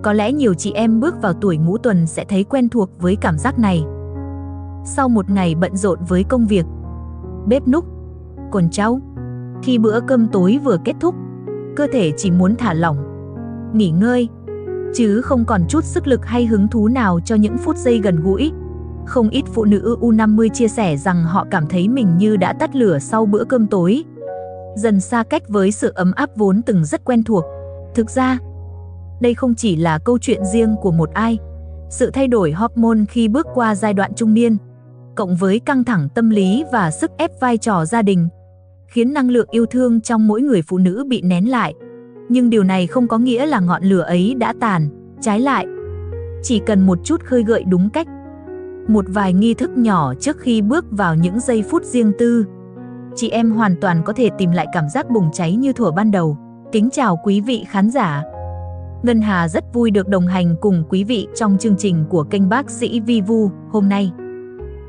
Có lẽ nhiều chị em bước vào tuổi ngũ tuần sẽ thấy quen thuộc với cảm giác này. Sau một ngày bận rộn với công việc, bếp núc, con cháu, khi bữa cơm tối vừa kết thúc, cơ thể chỉ muốn thả lỏng, nghỉ ngơi, chứ không còn chút sức lực hay hứng thú nào cho những phút giây gần gũi. Không ít phụ nữ U50 chia sẻ rằng họ cảm thấy mình như đã tắt lửa sau bữa cơm tối, dần xa cách với sự ấm áp vốn từng rất quen thuộc. Thực ra, đây không chỉ là câu chuyện riêng của một ai. Sự thay đổi hormone khi bước qua giai đoạn trung niên, cộng với căng thẳng tâm lý và sức ép vai trò gia đình, khiến năng lượng yêu thương trong mỗi người phụ nữ bị nén lại. Nhưng điều này không có nghĩa là ngọn lửa ấy đã tàn, trái lại, chỉ cần một chút khơi gợi đúng cách, một vài nghi thức nhỏ trước khi bước vào những giây phút riêng tư, chị em hoàn toàn có thể tìm lại cảm giác bùng cháy như thuở ban đầu. Kính chào quý vị khán giả. Ngân Hà rất vui được đồng hành cùng quý vị trong chương trình của kênh Bác sĩ Vi Vu. Hôm nay,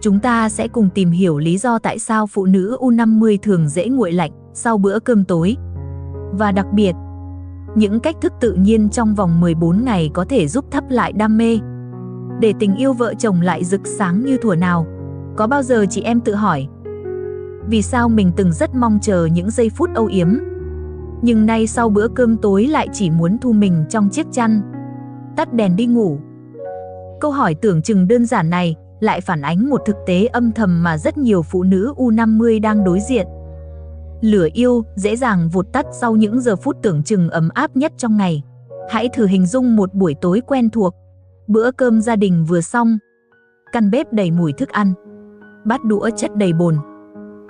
chúng ta sẽ cùng tìm hiểu lý do tại sao phụ nữ U50 thường dễ nguội lạnh sau bữa cơm tối. Và đặc biệt, những cách thức tự nhiên trong vòng 14 ngày có thể giúp thắp lại đam mê, để tình yêu vợ chồng lại rực sáng như thuở nào. Có bao giờ chị em tự hỏi, vì sao mình từng rất mong chờ những giây phút âu yếm, nhưng nay sau bữa cơm tối lại chỉ muốn thu mình trong chiếc chăn, tắt đèn đi ngủ? Câu hỏi tưởng chừng đơn giản này lại phản ánh một thực tế âm thầm mà rất nhiều phụ nữ U50 đang đối diện. Lửa yêu dễ dàng vụt tắt sau những giờ phút tưởng chừng ấm áp nhất trong ngày. Hãy thử hình dung một buổi tối quen thuộc, bữa cơm gia đình vừa xong, căn bếp đầy mùi thức ăn, bát đũa chất đầy bồn,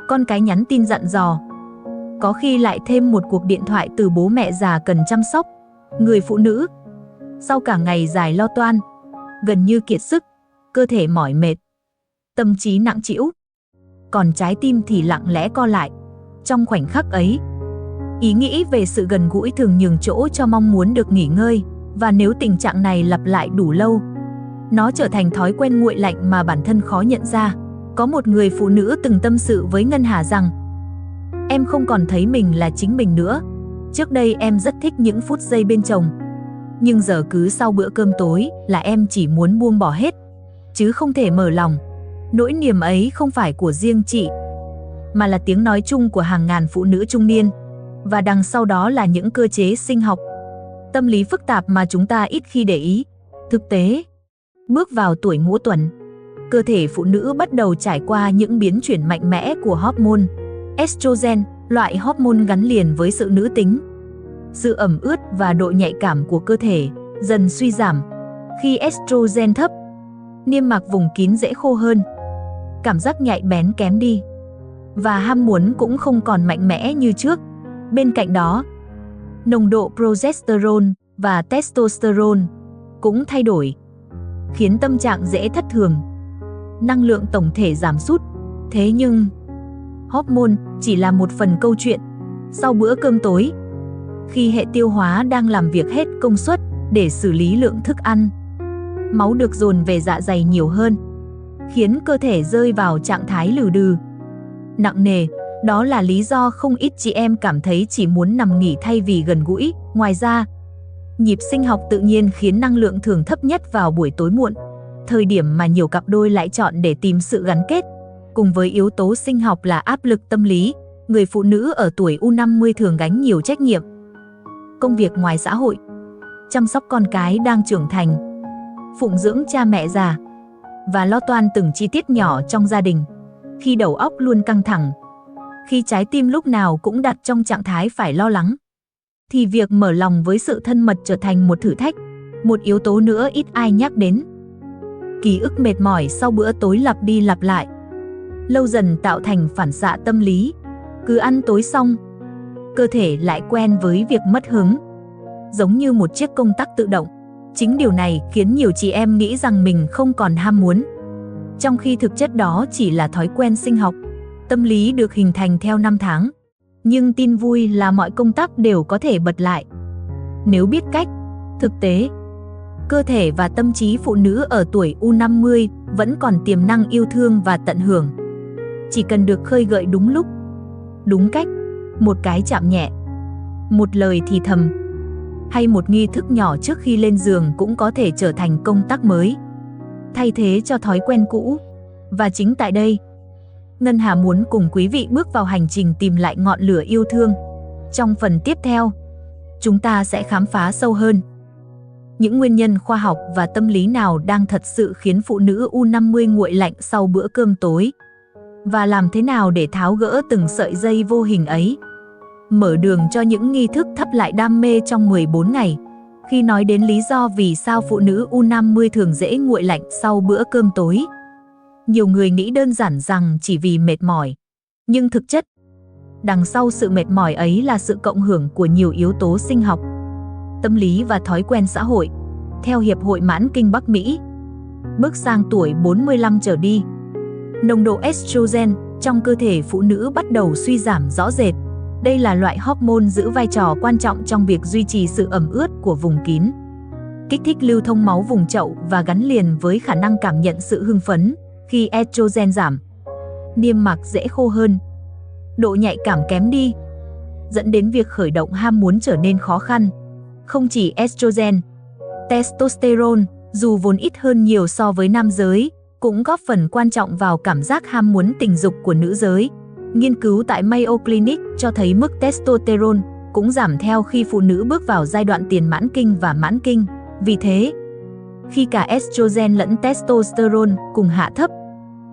con cái nhắn tin dặn dò, có khi lại thêm một cuộc điện thoại từ bố mẹ già cần chăm sóc. Người phụ nữ, sau cả ngày dài lo toan, gần như kiệt sức, cơ thể mỏi mệt, tâm trí nặng trĩu, còn trái tim thì lặng lẽ co lại. Trong khoảnh khắc ấy, ý nghĩ về sự gần gũi thường nhường chỗ cho mong muốn được nghỉ ngơi, và nếu tình trạng này lặp lại đủ lâu, nó trở thành thói quen nguội lạnh mà bản thân khó nhận ra. Có một người phụ nữ từng tâm sự với Ngân Hà rằng, em không còn thấy mình là chính mình nữa. Trước đây em rất thích những phút giây bên chồng, nhưng giờ cứ sau bữa cơm tối là em chỉ muốn buông bỏ hết, chứ không thể mở lòng. Nỗi niềm ấy không phải của riêng chị, mà là tiếng nói chung của hàng ngàn phụ nữ trung niên. Và đằng sau đó là những cơ chế sinh học, tâm lý phức tạp mà chúng ta ít khi để ý. Thực tế, bước vào tuổi ngũ tuần, cơ thể phụ nữ bắt đầu trải qua những biến chuyển mạnh mẽ của hormone estrogen, loại hormone gắn liền với sự nữ tính. Sự ẩm ướt và độ nhạy cảm của cơ thể dần suy giảm. Khi estrogen thấp, niêm mạc vùng kín dễ khô hơn, cảm giác nhạy bén kém đi, và ham muốn cũng không còn mạnh mẽ như trước. Bên cạnh đó, nồng độ progesterone và testosterone cũng thay đổi, khiến tâm trạng dễ thất thường, năng lượng tổng thể giảm sút. Thế nhưng, hormone chỉ là một phần câu chuyện. Sau bữa cơm tối, khi hệ tiêu hóa đang làm việc hết công suất để xử lý lượng thức ăn, máu được dồn về dạ dày nhiều hơn, khiến cơ thể rơi vào trạng thái lừ đừ, nặng nề. Đó là lý do không ít chị em cảm thấy chỉ muốn nằm nghỉ thay vì gần gũi. Ngoài ra, nhịp sinh học tự nhiên khiến năng lượng thường thấp nhất vào buổi tối muộn, thời điểm mà nhiều cặp đôi lại chọn để tìm sự gắn kết. Cùng với yếu tố sinh học là áp lực tâm lý, người phụ nữ ở tuổi U50 thường gánh nhiều trách nhiệm, công việc ngoài xã hội, chăm sóc con cái đang trưởng thành, phụng dưỡng cha mẹ già, và lo toan từng chi tiết nhỏ trong gia đình. Khi đầu óc luôn căng thẳng, khi trái tim lúc nào cũng đặt trong trạng thái phải lo lắng, thì việc mở lòng với sự thân mật trở thành một thử thách. Một yếu tố nữa ít ai nhắc đến: ký ức mệt mỏi sau bữa tối lặp đi lặp lại, lâu dần tạo thành phản xạ tâm lý. Cứ ăn tối xong, cơ thể lại quen với việc mất hứng, giống như một chiếc công tắc tự động. Chính điều này khiến nhiều chị em nghĩ rằng mình không còn ham muốn, trong khi thực chất đó chỉ là thói quen sinh học, tâm lý được hình thành theo năm tháng. Nhưng tin vui là mọi công tắc đều có thể bật lại, nếu biết cách. Thực tế, cơ thể và tâm trí phụ nữ ở tuổi U50 vẫn còn tiềm năng yêu thương và tận hưởng. Chỉ cần được khơi gợi đúng lúc, đúng cách, một cái chạm nhẹ, một lời thì thầm, hay một nghi thức nhỏ trước khi lên giường cũng có thể trở thành công tắc mới, thay thế cho thói quen cũ. Và chính tại đây, Ngân Hà muốn cùng quý vị bước vào hành trình tìm lại ngọn lửa yêu thương. Trong phần tiếp theo, chúng ta sẽ khám phá sâu hơn những nguyên nhân khoa học và tâm lý nào đang thật sự khiến phụ nữ U50 nguội lạnh sau bữa cơm tối, và làm thế nào để tháo gỡ từng sợi dây vô hình ấy, mở đường cho những nghi thức thắp lại đam mê trong 14 ngày. Khi nói đến lý do vì sao phụ nữ U50 thường dễ nguội lạnh sau bữa cơm tối, nhiều người nghĩ đơn giản rằng chỉ vì mệt mỏi. Nhưng thực chất, đằng sau sự mệt mỏi ấy là sự cộng hưởng của nhiều yếu tố sinh học, tâm lý và thói quen xã hội. Theo Hiệp hội Mãn kinh Bắc Mỹ, bước sang tuổi 45 trở đi, nồng độ estrogen trong cơ thể phụ nữ bắt đầu suy giảm rõ rệt. Đây là loại hormone giữ vai trò quan trọng trong việc duy trì sự ẩm ướt của vùng kín, kích thích lưu thông máu vùng chậu và gắn liền với khả năng cảm nhận sự hưng phấn. Khi estrogen giảm, niêm mạc dễ khô hơn, độ nhạy cảm kém đi, dẫn đến việc khởi động ham muốn trở nên khó khăn. Không chỉ estrogen, testosterone, dù vốn ít hơn nhiều so với nam giới, cũng góp phần quan trọng vào cảm giác ham muốn tình dục của nữ giới. Nghiên cứu tại Mayo Clinic cho thấy mức testosterone cũng giảm theo khi phụ nữ bước vào giai đoạn tiền mãn kinh và mãn kinh. Vì thế, khi cả estrogen lẫn testosterone cùng hạ thấp,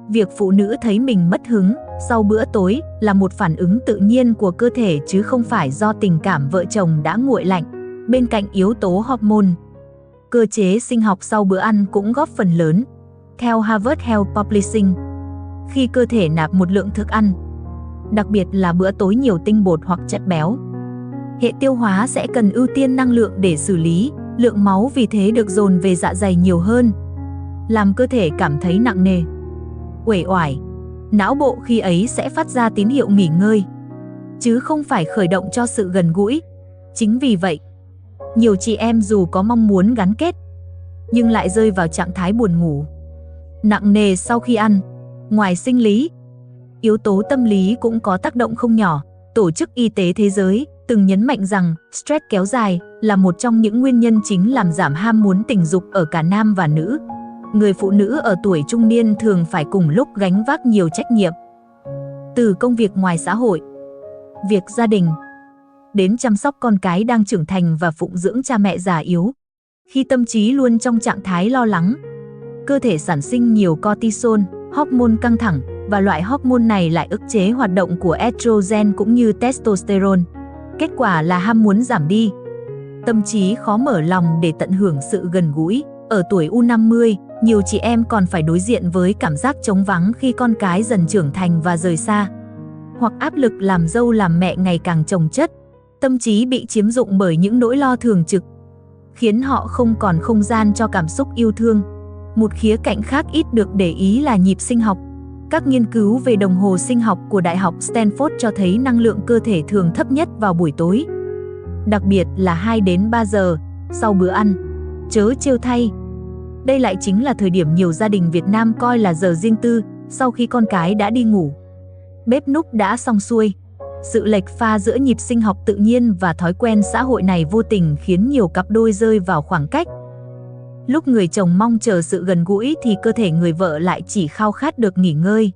việc phụ nữ thấy mình mất hứng sau bữa tối là một phản ứng tự nhiên của cơ thể chứ không phải do tình cảm vợ chồng đã nguội lạnh. Bên cạnh yếu tố hormone, cơ chế sinh học sau bữa ăn cũng góp phần lớn. Theo Harvard Health Publishing, khi cơ thể nạp một lượng thức ăn, đặc biệt là bữa tối nhiều tinh bột hoặc chất béo, hệ tiêu hóa sẽ cần ưu tiên năng lượng để xử lý, lượng máu vì thế được dồn về dạ dày nhiều hơn, làm cơ thể cảm thấy nặng nề, uể oải. Não bộ khi ấy sẽ phát ra tín hiệu nghỉ ngơi, chứ không phải khởi động cho sự gần gũi. Chính vì vậy, nhiều chị em dù có mong muốn gắn kết, nhưng lại rơi vào trạng thái buồn ngủ, nặng nề sau khi ăn. Ngoài sinh lý, yếu tố tâm lý cũng có tác động không nhỏ. Tổ chức Y tế Thế giới từng nhấn mạnh rằng stress kéo dài là một trong những nguyên nhân chính làm giảm ham muốn tình dục ở cả nam và nữ. Người phụ nữ ở tuổi trung niên thường phải cùng lúc gánh vác nhiều trách nhiệm, từ công việc ngoài xã hội, việc gia đình, đến chăm sóc con cái đang trưởng thành và phụng dưỡng cha mẹ già yếu. Khi tâm trí luôn trong trạng thái lo lắng, cơ thể sản sinh nhiều cortisol, hormone căng thẳng, và loại hormone này lại ức chế hoạt động của estrogen cũng như testosterone. Kết quả là ham muốn giảm đi, tâm trí khó mở lòng để tận hưởng sự gần gũi. Ở tuổi U50, nhiều chị em còn phải đối diện với cảm giác trống vắng khi con cái dần trưởng thành và rời xa, hoặc áp lực làm dâu làm mẹ ngày càng chồng chất. Tâm trí bị chiếm dụng bởi những nỗi lo thường trực, khiến họ không còn không gian cho cảm xúc yêu thương. Một khía cạnh khác ít được để ý là nhịp sinh học. Các nghiên cứu về đồng hồ sinh học của Đại học Stanford cho thấy năng lượng cơ thể thường thấp nhất vào buổi tối, đặc biệt là 2 đến 3 giờ sau bữa ăn. Chớ trêu thay, đây lại chính là thời điểm nhiều gia đình Việt Nam coi là giờ riêng tư sau khi con cái đã đi ngủ, bếp núc đã xong xuôi. Sự lệch pha giữa nhịp sinh học tự nhiên và thói quen xã hội này vô tình khiến nhiều cặp đôi rơi vào khoảng cách. Lúc người chồng mong chờ sự gần gũi thì cơ thể người vợ lại chỉ khao khát được nghỉ ngơi.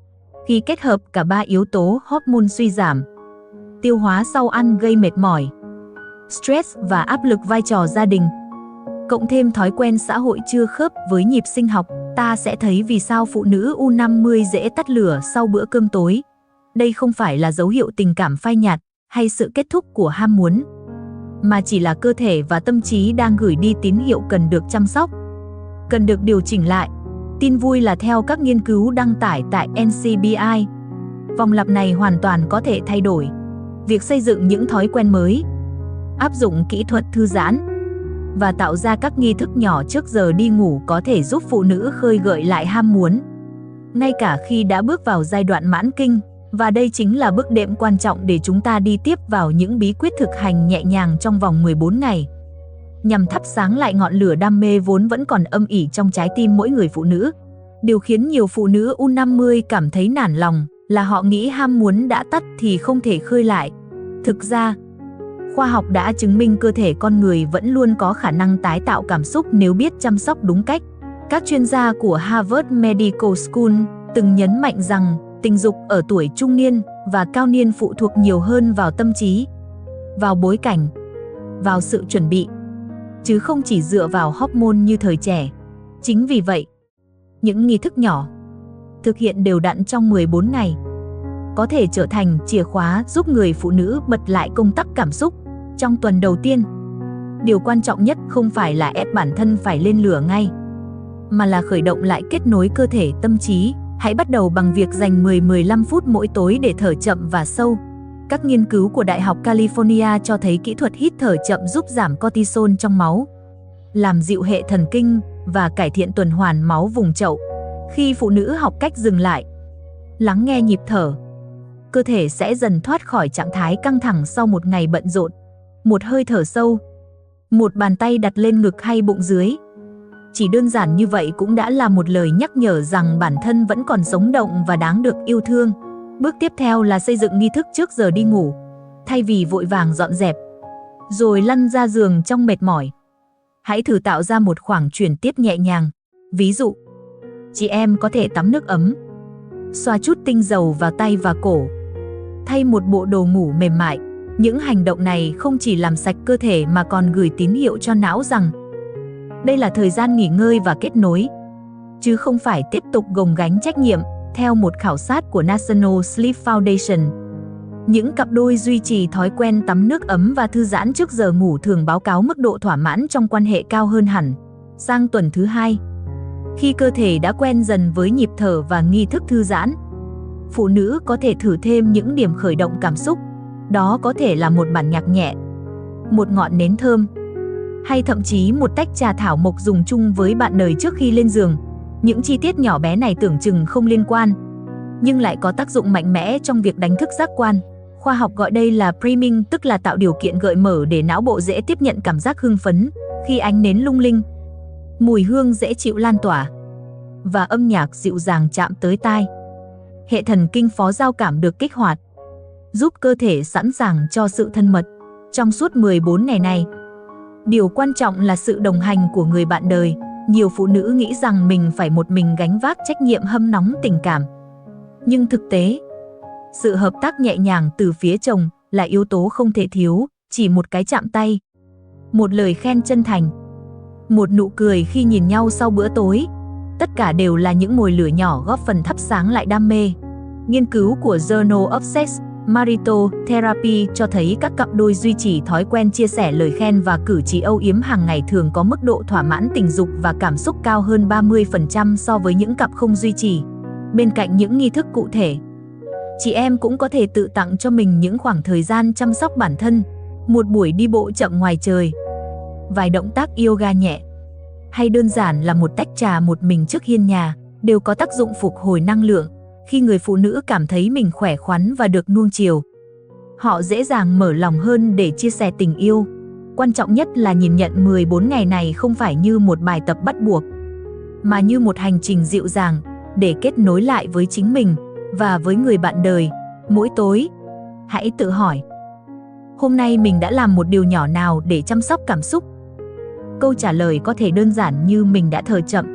Khi kết hợp cả ba yếu tố hormone suy giảm, tiêu hóa sau ăn gây mệt mỏi, stress và áp lực vai trò gia đình, cộng thêm thói quen xã hội chưa khớp với nhịp sinh học, ta sẽ thấy vì sao phụ nữ U50 dễ tắt lửa sau bữa cơm tối. Đây không phải là dấu hiệu tình cảm phai nhạt hay sự kết thúc của ham muốn, mà chỉ là cơ thể và tâm trí đang gửi đi tín hiệu cần được chăm sóc, cần được điều chỉnh lại. Tin vui là theo các nghiên cứu đăng tải tại NCBI, vòng lặp này hoàn toàn có thể thay đổi. Việc xây dựng những thói quen mới, áp dụng kỹ thuật thư giãn và tạo ra các nghi thức nhỏ trước giờ đi ngủ có thể giúp phụ nữ khơi gợi lại ham muốn, ngay cả khi đã bước vào giai đoạn mãn kinh. Và đây chính là bước đệm quan trọng để chúng ta đi tiếp vào những bí quyết thực hành nhẹ nhàng trong vòng 14 ngày, nhằm thắp sáng lại ngọn lửa đam mê vốn vẫn còn âm ỉ trong trái tim mỗi người phụ nữ. Điều khiến nhiều phụ nữ U50 cảm thấy nản lòng là họ nghĩ ham muốn đã tắt thì không thể khơi lại. Thực ra, Khoa học đã chứng minh cơ thể con người vẫn luôn có khả năng tái tạo cảm xúc nếu biết chăm sóc đúng cách. Các chuyên gia của Harvard Medical School từng nhấn mạnh rằng tình dục ở tuổi trung niên và cao niên phụ thuộc nhiều hơn vào tâm trí, vào bối cảnh, vào sự chuẩn bị, chứ không chỉ dựa vào hormone như thời trẻ. Chính vì vậy, những nghi thức nhỏ, thực hiện đều đặn trong 14 ngày, có thể trở thành chìa khóa giúp người phụ nữ bật lại công tắc cảm xúc trong tuần đầu tiên. Điều quan trọng nhất không phải là ép bản thân phải lên lửa ngay, mà là khởi động lại kết nối cơ thể tâm trí. Hãy bắt đầu bằng việc dành 10-15 phút mỗi tối để thở chậm và sâu. Các nghiên cứu của Đại học California cho thấy kỹ thuật hít thở chậm giúp giảm cortisol trong máu, làm dịu hệ thần kinh và cải thiện tuần hoàn máu vùng chậu. Khi phụ nữ học cách dừng lại, lắng nghe nhịp thở, cơ thể sẽ dần thoát khỏi trạng thái căng thẳng sau một ngày bận rộn. Một hơi thở sâu, một bàn tay đặt lên ngực hay bụng dưới. Chỉ đơn giản như vậy cũng đã là một lời nhắc nhở rằng bản thân vẫn còn sống động và đáng được yêu thương. Bước tiếp theo là xây dựng nghi thức trước giờ đi ngủ. Thay vì vội vàng dọn dẹp, rồi lăn ra giường trong mệt mỏi, hãy thử tạo ra một khoảng chuyển tiếp nhẹ nhàng. Ví dụ, chị em có thể tắm nước ấm, xoa chút tinh dầu vào tay và cổ, thay một bộ đồ ngủ mềm mại. Những hành động này không chỉ làm sạch cơ thể mà còn gửi tín hiệu cho não rằng đây là thời gian nghỉ ngơi và kết nối, chứ không phải tiếp tục gồng gánh trách nhiệm. Theo một khảo sát của National Sleep Foundation, những cặp đôi duy trì thói quen tắm nước ấm và thư giãn trước giờ ngủ thường báo cáo mức độ thỏa mãn trong quan hệ cao hơn hẳn. Sang tuần thứ 2, khi cơ thể đã quen dần với nhịp thở và nghi thức thư giãn, phụ nữ có thể thử thêm những điểm khởi động cảm xúc. Đó có thể là một bản nhạc nhẹ, một ngọn nến thơm, hay thậm chí một tách trà thảo mộc dùng chung với bạn đời trước khi lên giường. Những chi tiết nhỏ bé này tưởng chừng không liên quan, nhưng lại có tác dụng mạnh mẽ trong việc đánh thức giác quan. Khoa học gọi đây là priming, tức là tạo điều kiện gợi mở để não bộ dễ tiếp nhận cảm giác hưng phấn khi ánh nến lung linh, mùi hương dễ chịu lan tỏa và âm nhạc dịu dàng chạm tới tai. Hệ thần kinh phó giao cảm được kích hoạt, giúp cơ thể sẵn sàng cho sự thân mật. Trong suốt 14 ngày này, điều quan trọng là sự đồng hành của người bạn đời. Nhiều phụ nữ nghĩ rằng mình phải một mình gánh vác trách nhiệm hâm nóng tình cảm. Nhưng thực tế, sự hợp tác nhẹ nhàng từ phía chồng là yếu tố không thể thiếu. Chỉ một cái chạm tay, một lời khen chân thành, một nụ cười khi nhìn nhau sau bữa tối, tất cả đều là những mồi lửa nhỏ góp phần thắp sáng lại đam mê. Nghiên cứu của Journal of Sex Marital Therapy cho thấy các cặp đôi duy trì thói quen chia sẻ lời khen và cử chỉ âu yếm hàng ngày thường có mức độ thỏa mãn tình dục và cảm xúc cao hơn 30% so với những cặp không duy trì. Bên cạnh những nghi thức cụ thể, chị em cũng có thể tự tặng cho mình những khoảng thời gian chăm sóc bản thân. Một buổi đi bộ chậm ngoài trời, vài động tác yoga nhẹ, hay đơn giản là một tách trà một mình trước hiên nhà đều có tác dụng phục hồi năng lượng. Khi người phụ nữ cảm thấy mình khỏe khoắn và được nuông chiều, họ dễ dàng mở lòng hơn để chia sẻ tình yêu. Quan trọng nhất là nhìn nhận 14 ngày này không phải như một bài tập bắt buộc, mà như một hành trình dịu dàng để kết nối lại với chính mình và với người bạn đời. Mỗi tối, hãy tự hỏi, hôm nay mình đã làm một điều nhỏ nào để chăm sóc cảm xúc? Câu trả lời có thể đơn giản như mình đã thở chậm,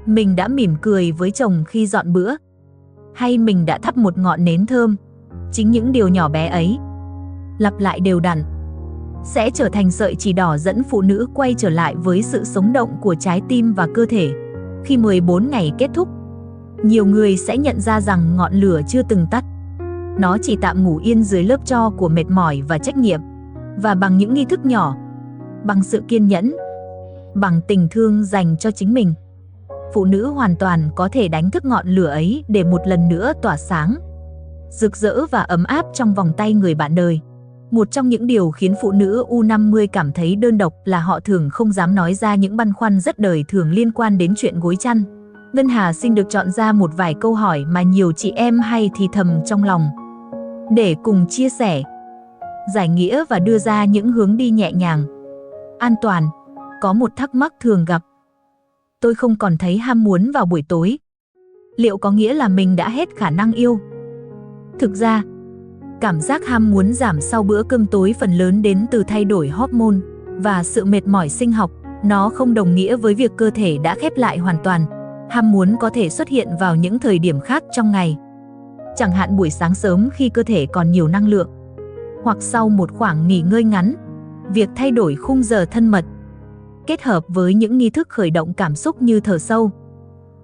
mình đã mỉm cười với chồng khi dọn bữa, hay mình đã thắp một ngọn nến thơm. Chính những điều nhỏ bé ấy, lặp lại đều đặn, sẽ trở thành sợi chỉ đỏ dẫn phụ nữ quay trở lại với sự sống động của trái tim và cơ thể. Khi 14 ngày kết thúc, nhiều người sẽ nhận ra rằng ngọn lửa chưa từng tắt. Nó chỉ tạm ngủ yên dưới lớp tro của mệt mỏi và trách nhiệm. Và bằng những nghi thức nhỏ, bằng sự kiên nhẫn, bằng tình thương dành cho chính mình, phụ nữ hoàn toàn có thể đánh thức ngọn lửa ấy để một lần nữa tỏa sáng, rực rỡ và ấm áp trong vòng tay người bạn đời. Một trong những điều khiến phụ nữ U50 cảm thấy đơn độc là họ thường không dám nói ra những băn khoăn rất đời thường liên quan đến chuyện gối chăn. Ngân Hà xin được chọn ra một vài câu hỏi mà nhiều chị em hay thì thầm trong lòng, để cùng chia sẻ, giải nghĩa và đưa ra những hướng đi nhẹ nhàng, an toàn. Có một thắc mắc thường gặp: tôi không còn thấy ham muốn vào buổi tối. Liệu có nghĩa là mình đã hết khả năng yêu? Thực ra, Cảm giác ham muốn giảm sau bữa cơm tối phần lớn đến từ thay đổi hormone và sự mệt mỏi sinh học. Nó không đồng nghĩa với việc cơ thể đã khép lại hoàn toàn. Ham muốn có thể xuất hiện vào những thời điểm khác trong ngày, chẳng hạn buổi sáng sớm khi cơ thể còn nhiều năng lượng, hoặc sau một khoảng nghỉ ngơi ngắn. Việc thay đổi khung giờ thân mật kết hợp với những nghi thức khởi động cảm xúc như thở sâu,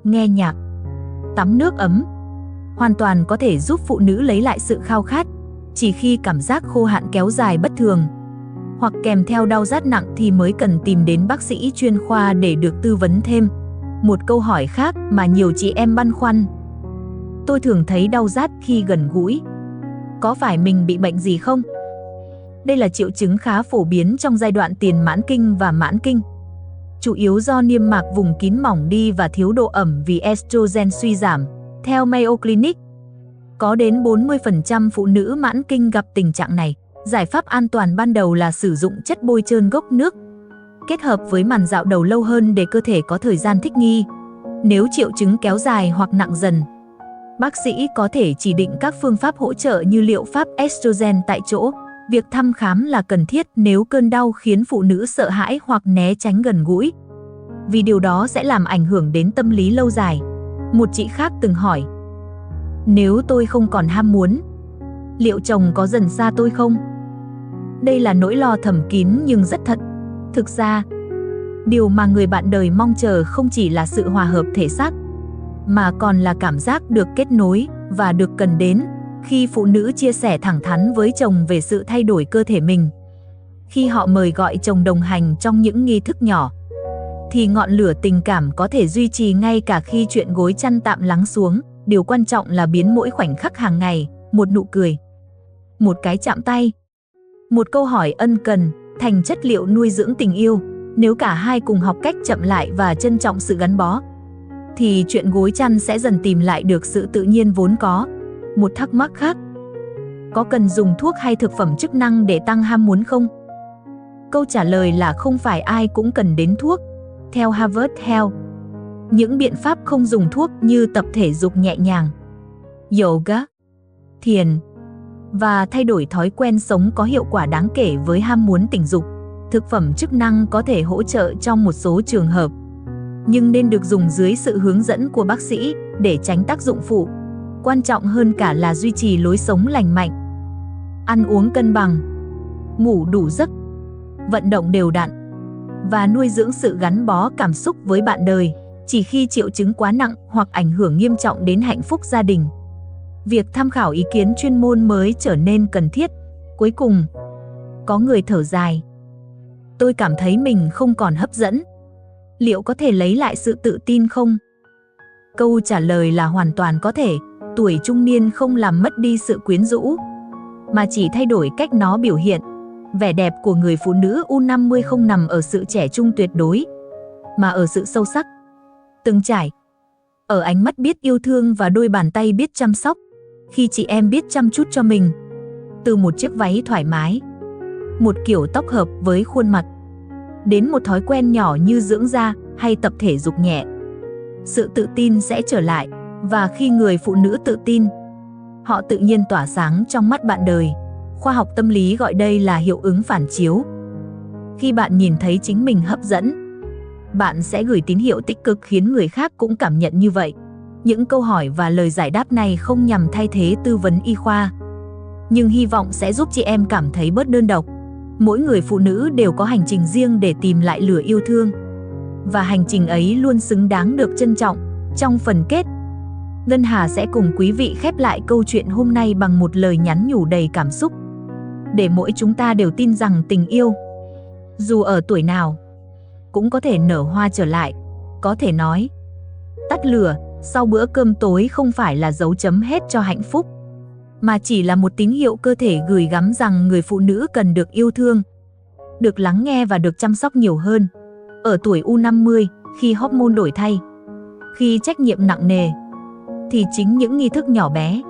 nghe nhạc, tắm nước ấm hoàn toàn có thể giúp phụ nữ lấy lại sự khao khát. Chỉ khi cảm giác khô hạn kéo dài bất thường hoặc kèm theo đau rát nặng thì mới cần tìm đến bác sĩ chuyên khoa để được tư vấn thêm. Một câu hỏi khác mà nhiều chị em băn khoăn: tôi thường thấy đau rát khi gần gũi, có phải mình bị bệnh gì không? Đây là triệu chứng khá phổ biến trong giai đoạn tiền mãn kinh và mãn kinh, chủ yếu do niêm mạc vùng kín mỏng đi và thiếu độ ẩm vì estrogen suy giảm. Theo Mayo Clinic, có đến 40% phụ nữ mãn kinh gặp tình trạng này. Giải pháp an toàn ban đầu là sử dụng chất bôi trơn gốc nước, kết hợp với màn dạo đầu lâu hơn để cơ thể có thời gian thích nghi. Nếu triệu chứng kéo dài hoặc nặng dần, bác sĩ có thể chỉ định các phương pháp hỗ trợ như liệu pháp estrogen tại chỗ. Việc thăm khám là cần thiết nếu cơn đau khiến phụ nữ sợ hãi hoặc né tránh gần gũi, vì điều đó sẽ làm ảnh hưởng đến tâm lý lâu dài. Một chị khác từng hỏi: nếu tôi không còn ham muốn, liệu chồng có dần xa tôi không? Đây là nỗi lo thầm kín nhưng rất thật. Thực ra, điều mà người bạn đời mong chờ không chỉ là sự hòa hợp thể xác, mà còn là cảm giác được kết nối và được cần đến. Khi phụ nữ chia sẻ thẳng thắn với chồng về sự thay đổi cơ thể mình, khi họ mời gọi chồng đồng hành trong những nghi thức nhỏ, thì ngọn lửa tình cảm có thể duy trì ngay cả khi chuyện gối chăn tạm lắng xuống. Điều quan trọng là biến mỗi khoảnh khắc hàng ngày, một nụ cười, một cái chạm tay, một câu hỏi ân cần thành chất liệu nuôi dưỡng tình yêu. Nếu cả hai cùng học cách chậm lại và trân trọng sự gắn bó, thì chuyện gối chăn sẽ dần tìm lại được sự tự nhiên vốn có. Một thắc mắc khác: có cần dùng thuốc hay thực phẩm chức năng để tăng ham muốn không? Câu trả lời là không phải ai cũng cần đến thuốc. Theo Harvard Health, những biện pháp không dùng thuốc như tập thể dục nhẹ nhàng, yoga, thiền và thay đổi thói quen sống có hiệu quả đáng kể với ham muốn tình dục. Thực phẩm chức năng có thể hỗ trợ trong một số trường hợp, nhưng nên được dùng dưới sự hướng dẫn của bác sĩ để tránh tác dụng phụ. Quan trọng hơn cả là duy trì lối sống lành mạnh, ăn uống cân bằng, ngủ đủ giấc, vận động đều đặn và nuôi dưỡng sự gắn bó cảm xúc với bạn đời. Chỉ khi triệu chứng quá nặng hoặc ảnh hưởng nghiêm trọng đến hạnh phúc gia đình, việc tham khảo ý kiến chuyên môn mới trở nên cần thiết. Cuối cùng, có người thở dài: tôi cảm thấy mình không còn hấp dẫn. Liệu có thể lấy lại sự tự tin không? Câu trả lời là hoàn toàn có thể. Tuổi trung niên không làm mất đi sự quyến rũ, mà chỉ thay đổi cách nó biểu hiện. Vẻ đẹp của người phụ nữ U50 không nằm ở sự trẻ trung tuyệt đối, mà ở sự sâu sắc, từng trải, ở ánh mắt biết yêu thương và đôi bàn tay biết chăm sóc. Khi chị em biết chăm chút cho mình, từ một chiếc váy thoải mái, một kiểu tóc hợp với khuôn mặt, đến một thói quen nhỏ như dưỡng da hay tập thể dục nhẹ, sự tự tin sẽ trở lại. Và khi người phụ nữ tự tin, họ tự nhiên tỏa sáng trong mắt bạn đời. Khoa học tâm lý gọi đây là hiệu ứng phản chiếu. Khi bạn nhìn thấy chính mình hấp dẫn, bạn sẽ gửi tín hiệu tích cực khiến người khác cũng cảm nhận như vậy. Những câu hỏi và lời giải đáp này không nhằm thay thế tư vấn y khoa, nhưng hy vọng sẽ giúp chị em cảm thấy bớt đơn độc. Mỗi người phụ nữ đều có hành trình riêng để tìm lại lửa yêu thương, và hành trình ấy luôn xứng đáng được trân trọng. Trong phần kết, Ngân Hà sẽ cùng quý vị khép lại câu chuyện hôm nay bằng một lời nhắn nhủ đầy cảm xúc, để mỗi chúng ta đều tin rằng tình yêu, dù ở tuổi nào, cũng có thể nở hoa trở lại. Có thể nói, tắt lửa sau bữa cơm tối không phải là dấu chấm hết cho hạnh phúc, mà chỉ là một tín hiệu cơ thể gửi gắm rằng người phụ nữ cần được yêu thương, được lắng nghe và được chăm sóc nhiều hơn. Ở tuổi U50, khi hormone đổi thay, khi trách nhiệm nặng nề, thì chính những nghi thức nhỏ bé,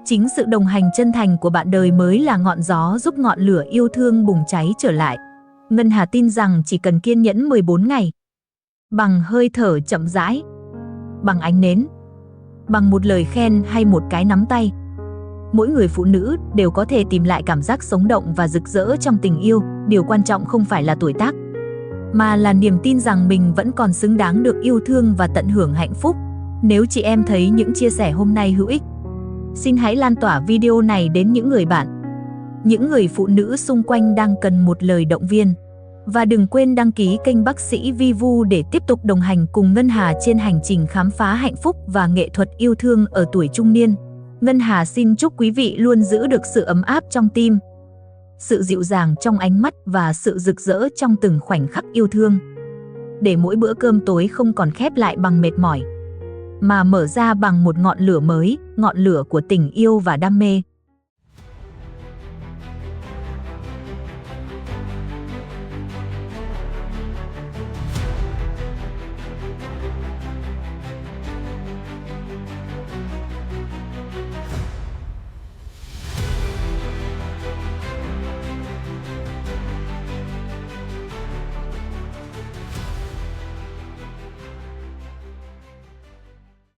chính sự đồng hành chân thành của bạn đời mới là ngọn gió giúp ngọn lửa yêu thương bùng cháy trở lại. Ngân Hà tin rằng chỉ cần kiên nhẫn 14 ngày, bằng hơi thở chậm rãi, bằng ánh nến, bằng một lời khen hay một cái nắm tay, Mỗi người phụ nữ đều có thể tìm lại cảm giác sống động và rực rỡ trong tình yêu. Điều quan trọng không phải là tuổi tác, mà là niềm tin rằng mình vẫn còn xứng đáng được yêu thương và tận hưởng hạnh phúc. Nếu chị em thấy những chia sẻ hôm nay hữu ích, xin hãy lan tỏa video này đến những người bạn, những người phụ nữ xung quanh đang cần một lời động viên. Và đừng quên đăng ký kênh Bác sĩ Vi Vu để tiếp tục đồng hành cùng Ngân Hà trên hành trình khám phá hạnh phúc và nghệ thuật yêu thương ở tuổi trung niên. Ngân Hà xin chúc quý vị luôn giữ được sự ấm áp trong tim, sự dịu dàng trong ánh mắt và sự rực rỡ trong từng khoảnh khắc yêu thương. Để mỗi bữa cơm tối không còn khép lại bằng mệt mỏi, mà mở ra bằng một ngọn lửa mới, ngọn lửa của tình yêu và đam mê.